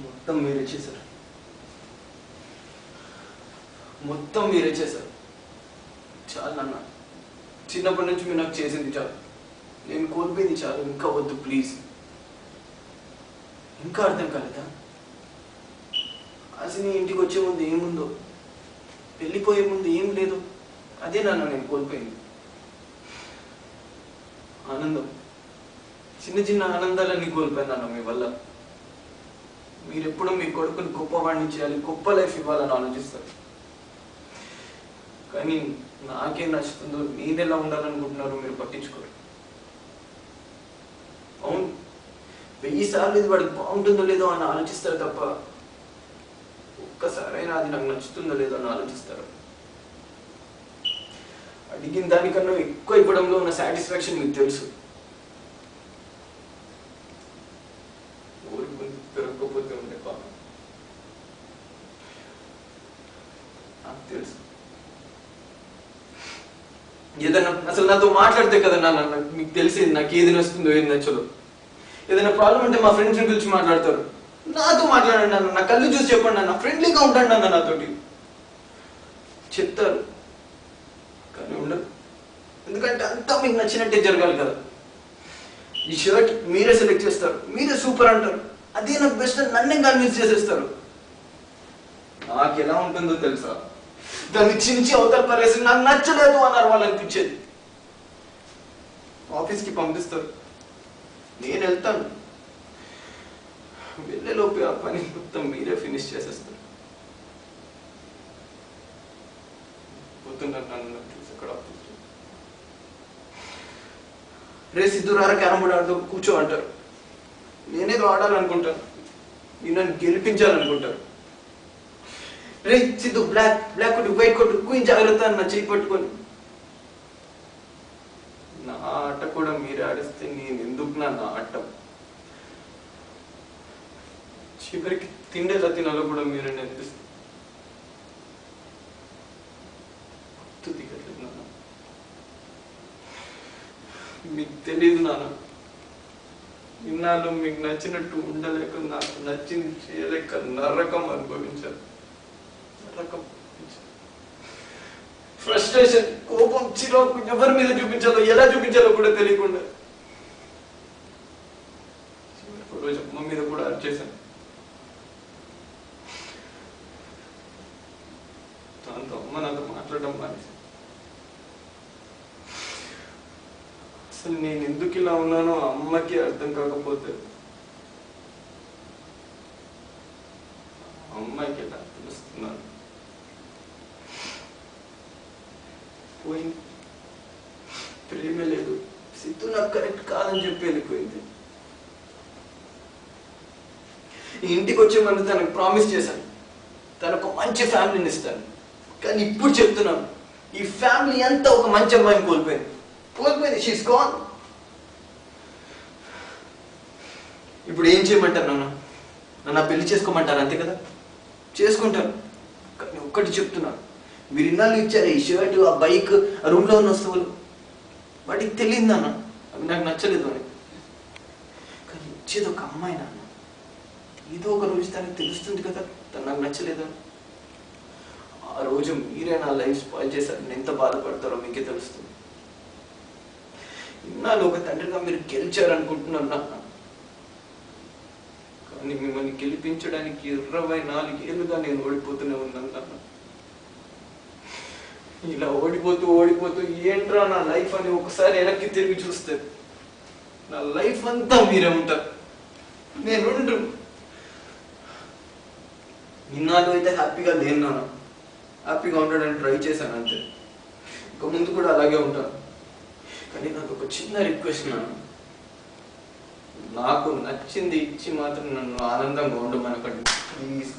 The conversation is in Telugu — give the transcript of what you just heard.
మొత్తం మీరే చేశారు, మొత్తం మీరే చేశారు. చాలు నాన్న, చిన్నప్పటి నుంచి మీరు నాకు చేసింది చాలు, నేను కోల్పోయింది చాలు. ఇంకా వద్దు ప్లీజ్. ఇంకా అర్థం కాలేదా? అసలు ఇంటికి వచ్చే ముందు ఏముందో, వెళ్ళిపోయే ముందు ఏం లేదు, అదే నాన్న నేను కోల్పోయింది. ఆనందం, చిన్న చిన్న ఆనందాలన్నీ కోల్పోయాను నాన్న మీ వల్ల. మీరెప్పుడు మీ కొడుకుని గొప్పవాడిని చేయాలి, గొప్ప లైఫ్ ఇవ్వాలని ఆలోచిస్తారు. కానీ నాకేం నచ్చుతుందో, నేనెలా ఉండాలనుకుంటున్నారో మీరు పట్టించుకోరు. అవును, 1000 సార్లు ఇది వాడికి బాగుంటుందో లేదో అని ఆలోచిస్తారు తప్ప ఒక్కసారైనా అది నాకు నచ్చుతుందో లేదో అని ఆలోచిస్తారు. అడిగిన దానికన్నా ఎక్కువ ఇవ్వడంలో ఉన్న సాటిస్ఫాక్షన్ మీకు తెలుసు. పెరగకపోతే ఉండే పాపం నాకు తెలుసు. ఏదైనా అసలు నాతో మాట్లాడితే కదా నాన్న మీకు తెలిసేది నాకు ఏది నచ్చుతుందో ఏది నచ్చదో. ఏదైనా ప్రాబ్లం అంటే మా ఫ్రెండ్స్ని పిలిచి మాట్లాడతారు, నాతో మాట్లాడండి అన్న, నా కళ్ళు చూసి చెప్పండి అన్న, ఫ్రెండ్లీగా ఉంటాడు అన్న, నాతోటి చెప్తారు. కానీ ఉండదు, ఎందుకంటే అంతా మీకు నచ్చినట్టే జరగాలి కదా. ఈ షర్ట్ మీరే సెలెక్ట్ చేస్తారు, మీరే సూపర్ అంటారు, అదే నాకు బెస్ట్ అని నన్నే కన్విన్స్ చేసేస్తారు. నాకు ఎలా ఉంటుందో తెలుసా, దాన్ని చించి అవతల పరేసి నాకు నచ్చలేదు అన్నారు వాళ్ళు అనిపించేది. ఆఫీస్కి పంపిస్తారు, నేను వెళ్తాను, వెళ్ళేలోపే ఆ పని మొత్తం మీరే ఫినిష్ చేసేస్తారు. పోతున్నారు నన్ను చూసి అక్కడ ఆఫీస్లో, రే సిద్ధు రారా క్యారమ్ బోర్డ్ ఆడుతూ కూర్చో అంటారు. నేనేదో ఆడాలనుకుంటాను, నేను నన్ను గెలిపించాలనుకుంటారు. రే సిద్ధు బ్లాక్ బ్లాక్ కొట్టు, వైట్ కొట్టు, క్వీన్ జాగ్రత్త అని నా చేయి పట్టుకొని. నా ఆట కూడా మీరే ఆడిస్తే నేను ఎందుకు నా ఆటం? చివరికి తిండేలా తినాలో కూడా మీరే నేర్పిస్తారు. దిగట్లేదు నాన్న, మీకు తెలియదు నాన్న. ఇన్నాళ్ళు మీకు నచ్చినట్టు ఉండలేక, నాకు నచ్చింది చేయలేక నరకం అనుభవించారు. ఫ్రస్ట్రేషన్, కోపం, చిరాకు ఎవరి మీద చూపించాలో ఎలా చూపించాలో కూడా తెలియకుండా రోజు అమ్మ మీద కూడా అరిచేశాను. దాంతో అమ్మ నాతో మాట్లాడడం మానేసి, అసలు నేను ఎందుకు ఇలా ఉన్నానో అమ్మకి అర్థం కాకపోతే అమ్మాయికి ఎలా తెలుస్తున్నాను. పోయింది, ప్రేమే లేదు, సిద్ధు నాకు కరెక్ట్ కాదని చెప్పి వెళ్ళిపోయింది. ఇంటికి వచ్చే ముందు తనకు ప్రామిస్ చేశాను, తనకు మంచి ఫ్యామిలీని ఇస్తాను. కానీ ఇప్పుడు చెప్తున్నాను, ఈ ఫ్యామిలీ అంతా ఒక మంచి అమ్మాయిని కోల్పోయింది. She's gone. ఇప్పుడు ఏం చేయమంటారు నన్ను? నన్ను పెళ్లి చేసుకోమంటారు, అంతే కదా? చేసుకుంటాను. కానీ ఒక్కటి చెప్తున్నాను, మీరు ఇన్నాళ్ళు ఇచ్చారు ఈ షర్ట్, ఆ బైక్, ఆ రూమ్లో ఉన్న వస్తువులు, వాటికి తెలియదు నాన్న అవి నాకు నచ్చలేదు అని. కానీ ఇచ్చేది ఒక అమ్మాయి నాన్న, ఏదో ఒక రోజు తనకు తెలుస్తుంది కదా తను నాకు నచ్చలేదని. ఆ రోజు మీరే నా లైఫ్ స్పాయిల్ చేశారు, నేను ఎంత బాధపడతారో మీకే తెలుస్తుంది. ఇన్నాళ్ళు ఒక తండ్రిగా మీరు గెలిచారనుకుంటున్నాను నాన్న, కానీ మిమ్మల్ని గెలిపించడానికి 24 ఏళ్ళుగా నేను ఓడిపోతూనే ఉన్నాను నాన్న. ఇలా ఓడిపోతూ ఓడిపోతూ ఏంట్రా నా లైఫ్ అని ఒకసారి వెనక్కి తిరిగి చూస్తే నా లైఫ్ అంతా మీరే ఉంటారు, నేను ఇన్నాళ్ళు అయితే హ్యాపీగా లేను నాన్న. హ్యాపీగా ఉండడానికి ట్రై చేశాను అంతే, ఇక ముందు కూడా అలాగే ఉంటాను. కానీ నాకు ఒక చిన్న రిక్వెస్ట్ నాన్న, నాకు నచ్చింది ఇచ్చి మాత్రం నన్ను ఆనందంగా ఉండమనకండి ప్లీజ్.